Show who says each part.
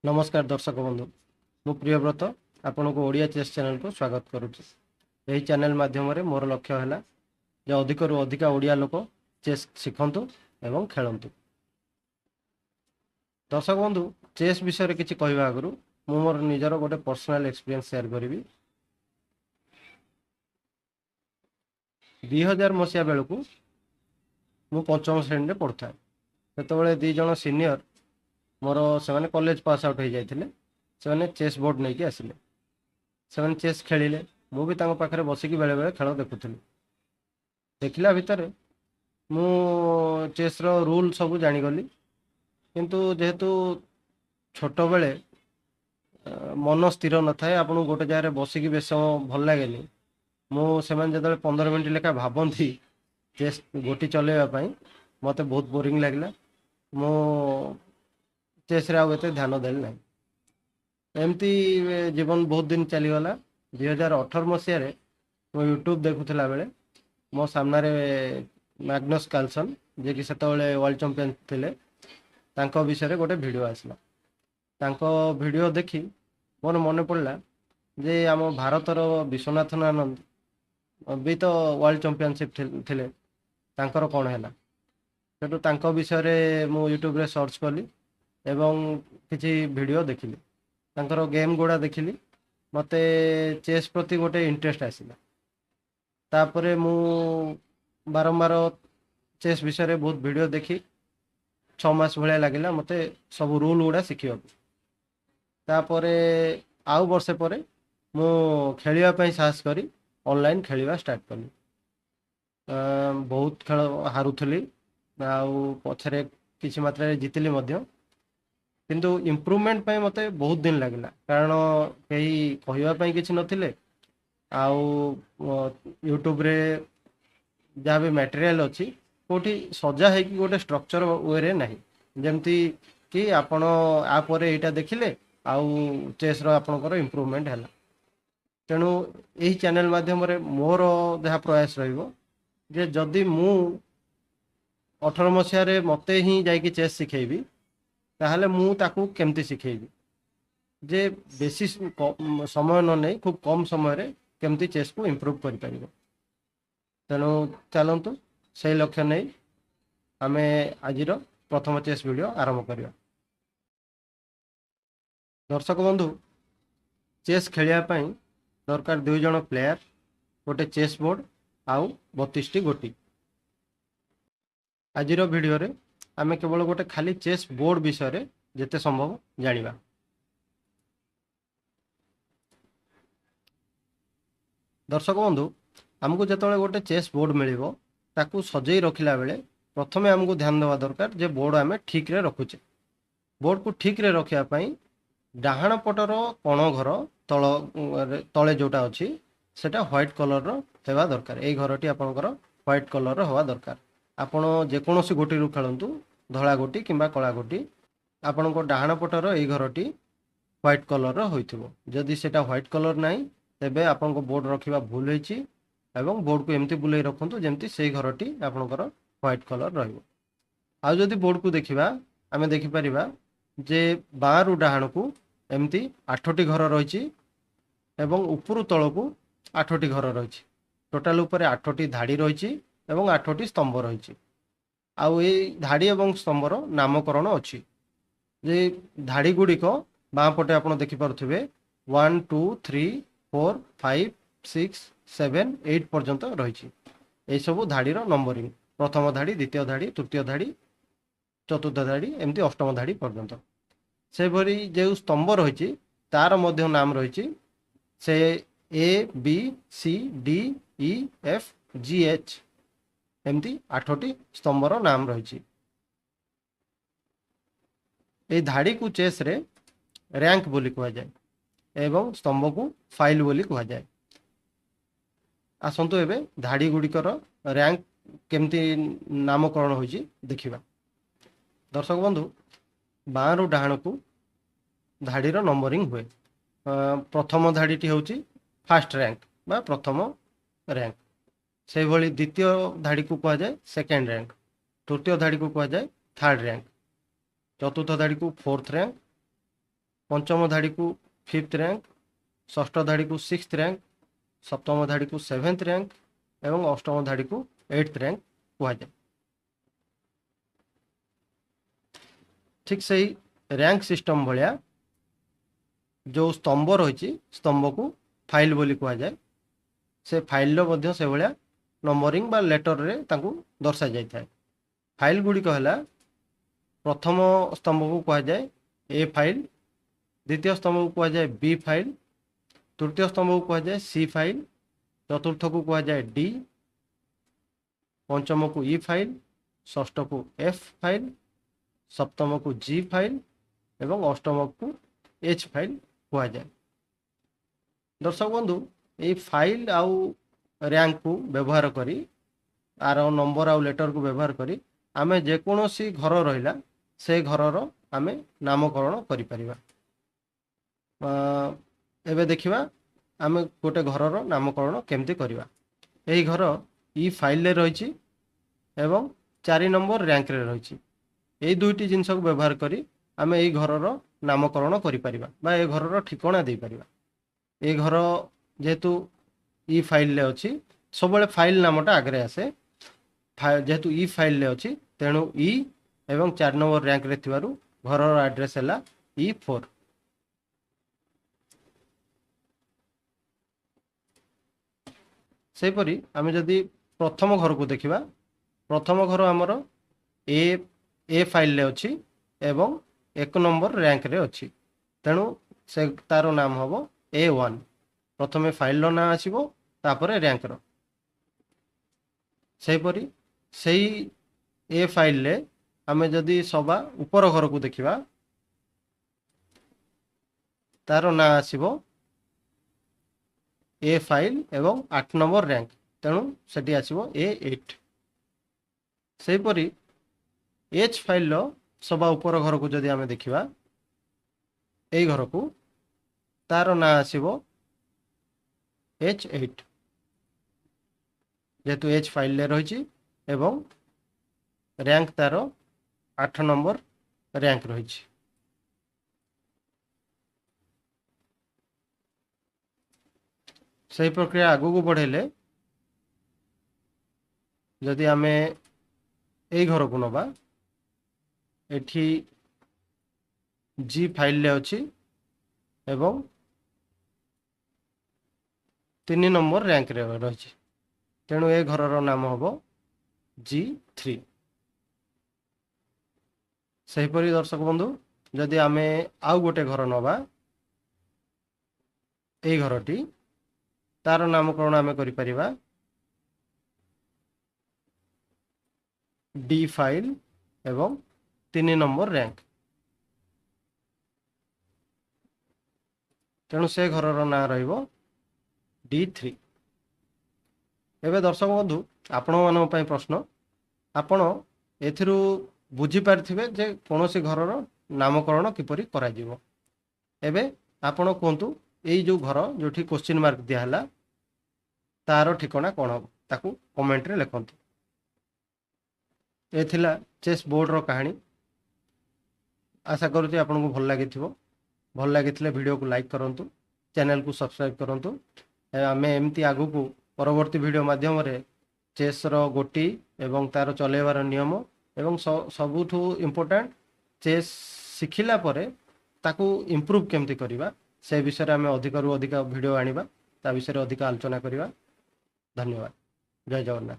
Speaker 1: नमस्कार दर्शक बंधु मु प्रियव्रत आपन को ओडिया चेस चैनल को स्वागत करुच्ची। यही चैनल माध्यम मोर लक्ष्य है जे अधिक रु अधिक ओडिया लोक चेस शिखंतु एवं खेलंतु। दर्शक बंधु चेस विषय किसी कहवा आगु मु मोर निजर गोटे पर्सनल एक्सपीरियंस शेयर करी। 2000 मसीहा बेलू मु पंचम श्रेणी में पढ़ुए से दी जन सीनियर मोर से कॉलेज पास आउट हो जाते से चेस बोर्ड नहीं आसिले से चेस खेलिले मु भी पाखे बसिक बेले बेले खेल देखुली। देखला भितर मु चेस रो रूल सब जानीगली किंतु जेहेतु छोट बेले मन स्थिर न थाए आपन गोटे जगह बसिक बेस भल लगे मुझे जो 15 मिनट लेखा भावती चेस गोटी चलैवाई मत बहुत बोरिंग लगे मु चेस रे आते ध्यान देली ना। एमती जीवन बहुत दिन चलीगला। 2018 मसीह मो यूट्यूब देखुला बेले मो सामने मैग्नस कार्लसन जे कि सेतबेले वर्ल्ड चैंपियन थिले तांको विषय गोटे वीडियो आसला। तांको वीडियो देखी मोर मन पड़ला जे आम भारतर विश्वनाथन आनंद भी तो वर्ल्ड चैंपियनशिप थिले तांकर कौन है सेटू तांको विषय मु यूट्यूब रे सर्च कली एवं किसी वीडियो देखिली तांकर गेम गुड़ा देखिली मते चेस प्रति गोटे इंटरेस्ट आसिला। तापरे मु बारंबार चेस विषय बहुत वीडियो देखी 6 मास भाया लगे मते सब रूल गुड़ा शिखा। तापरे आउ वर्षे पर मु खेलिया साहस करी ऑनलाइन खेलिया स्टार्ट कली। बहुत खेल हारुथली आउ पछरे किसी मात्रा जीतली मध्य किंतु इम्प्रूवमेंट पे मते बहुत दिन लगला कारण कहीं कहवाई किसी नथिले आउ यूट्यूब रे जहाँ भी मटेरियल अच्छी कोठी सजा है कि गोटे स्ट्रक्चर वे रे नहीं जमती कि आपण आपर यहाँ देखिले आउ चेस आपणकर इम्प्रूवमेंट है। तेणु यही चैनल माध्यम मोर जहाँ प्रयास रे जदि मु 18 मसीह मते ही जाकि चेस शिखेबी ताहले मु ताकू केमती शिखेबी जे बेसी समय न नहीं खूब कम समय रे केमती चेस को इम्प्रूव कर पारिबो। तेणु चलतु से लक्ष्य नहीं आमे आजिर प्रथम चेस वीडियो आरंभ करिया। दर्शक बंधु चेस खेलिया पई दरकार 2 जण प्लेयर गोटे चेस बोर्ड आउ 32 टी गोटी। आजिर वीडियो रे आमे केवल गोटे खाली चेस बोर्ड विषय जिते संभव जानिबा। दर्शक बंधु आमको जिते गोटे चेस बोर्ड मिलिबो ताकू सजई रखिला बेले प्रथमे आमको ध्यान देवा दरकार जे बोर्ड आमे ठीक रे रखुचे। बोर्ड को ठीक रे रखिया पई डाहाण पटर कोण घर तल तले जोटा अछि सेटा व्हाइट कलर रो हेबा दरकार। एई घरटी आपनकर व्हाइट कलर रो होवा दरकार। आपण जेकोसी गोटी रु खेलंतु धला गोटी किंबा कला गोटी आपण को डाहाण पटर एई घरटी व्हाइट कलर रो होइथिबो। जदि सेटा व्हाइट कलर नाही तेबे आपण को बोर्ड रखिबा भूल होइछि एवं बोर्ड को एमती बुलाई रखंतु जेमती सेई घरटी आपणकर व्हाइट कलर रहिबो। आ जदि बोर्ड को देखिबा आमे देखि परिबा जे बारु डाहाण को एमती 8टी घर रहिछि एवं उपरु तळ को 8टी घर रहिछि। टोटाल ऊपर 8टी धाड़ी रहिछि एवं 8टी स्तंभ रहिछि। आउ ए धाड़ी एवं स्तंभर नामकरण अछि जे धाड़ी गुड़िक बाँ पटे आपण देखि पारुथिबे 1 2 3 4 5 6 7 8 पर्यंत रहिछि। ए सब धाड़ीर नंबरिंग प्रथम धाड़ी द्वितीय धाड़ी तृतीय धाड़ी चतुर्थ धाड़ी एमती अष्टम धाड़ी पर्यंत। से भरी जो स्तंभ रही तार मध्य नाम रही से A B C D E F G H एमती 8टी स्तंभर नाम रही। ए धाड़ी को चेस रे रैंक बोली कहा जाए एवं स्तंभ को फाइल बोली कहा जाए। आसंतु एबे धाड़ी गुड़िकर रैंक केमती नामकरण होइछि देखिबा। दर्शक बंधु बारु डाहाण को धाड़ीर नंबरिंग हुए। प्रथम धाड़ीटी होची फास्ट रैंक बा प्रथम रैंक। से भली द्वितीय धाड़ी को कहा जाए सेकेंड रैंक। तृतीय धाड़ी को कहा जाए थर्ड रैंक। चतुर्थ धाड़ी को फोर्थ रैंक। पंचम धाड़ी को 5th रैंक, षष्ठ धाड़ी को 6th रैंक, सप्तम धाड़ी को 7th रैंक एवं अष्टम धाड़ी को 8th रैंक कहुए। ठीक से ही रैंक सिस्टम भाया जो स्तंभ रही स्तंभ को फाइल बोली कहुए। से फाइल रो से भाया नंबरिंग बा लेटर रे ताकू दर्शा जाए। फाइल गुड़िक है प्रथम स्तंभ को कहुए ए फाइल, द्वितीय स्तंभ को कहुए बी फाइल, तृतीय स्तंभ को कहुए सी फाइल, चतुर्थ को कहुए डी, पंचम को ई फाइल, षष्ठ को एफ फाइल, सप्तम को जी फाइल एवं अष्टम को एच फाइल कहुए। दर्शक बंधु ये फाइल आउ रैंक को व्यवहार करी आर नंबर आउ लेटर को व्यवहार करी आमे जेकोसी घर रहिला से घरर आमे नामकरण करिपरिबा। एबे देखिबा आमे गोटे घरर नामकरण केमती करिबा। एही घर ई फाइल रे रहिछि एवं 4 नंबर रैंक रे रहिछि। एही दुईटी जिंस को व्यवहार करी आमे एही घरर नामकरण करिपरिबा बा ए घरर ठिकाना देई परिबा। ए घर जेहेतु ई फाइल ले अछि सबले फाइल नामटा आगरे आसे। जेहेतु ई फाइल ले अछि तेणु ई एवं 4 नंबर रैंक रे थिबारु घरर एड्रेस हैला E4। सेपरी आमे जदि प्रथम घर को देखिबा, प्रथम घर हमर ए फाइल ले अछि एवं 1 नंबर रैंक रे अछि तेणु से तारो नाम हबो A1। प्रथमे फाइल रो ना आसीबो तापरे रैंक रो। सेपरी सेही ए फाइल ले आमे जदि सभा ऊपर घर को देखिबा तारो ना आसीबो ए फाइल एवं 8 नंबर रैंक तेणु सेठी आसीबो A8। सेपरी एच फाइल रो सभा ऊपर घर को जदि आमे देखिबा ए घर को तारो ना आसीबो H8 जेहेतु एच फाइल ले रही एवं रैंक तारो 8 नंबर रैंक रही। सही प्रक्रिया आगू को बढ़ेले जदि आमे ए घर को नबा एठी जी फाइल ले अछि एवं 3 नंबर रैंक रे रही तेणु ए घरर नाम हबो G3। सेहीपरि दर्शक बंधु जदि आमे आउ गोटे घर नबा ए घरटी तार नामकरण आमे करि परिबा डी फाइल एवं 3 नंबर रैंक तेणु से घरर ना रहिबो D3। एबे दर्शक बंधु आपण मान प्रश्न आपण एथिरु बुझी पारथिबे जे कोनोसी घरर नामकरण किपरि करा जिवो। एबे आपण कोंतु एई जो घर जोठी क्वेश्चन मार्क दिया हला तारो ठिकाना कोन हो ताकू कमेंट रे लिखंतु। ए थिला चेस बोर्ड रो कहानी। आशा करूची आपण को भल लागिथिबो। भल लागिथिले वीडियो को लाइक करंतु, चैनल को सब्सक्राइब करंतु। आमे एमती आगु को परवर्ती वीडियो माध्यम रे चेस रो गोटी एवं तार चलेबार नियम एवं सबुठु इम्पोर्टेंट चेस शिखिला परे ताकू इम्प्रूव केमती करिबा से विषय आमे अधिक रु अधिक वीडियो आनिबा ता विषय अधिक आलोचना करिबा। धन्यवाद। जय जगन्नाथ।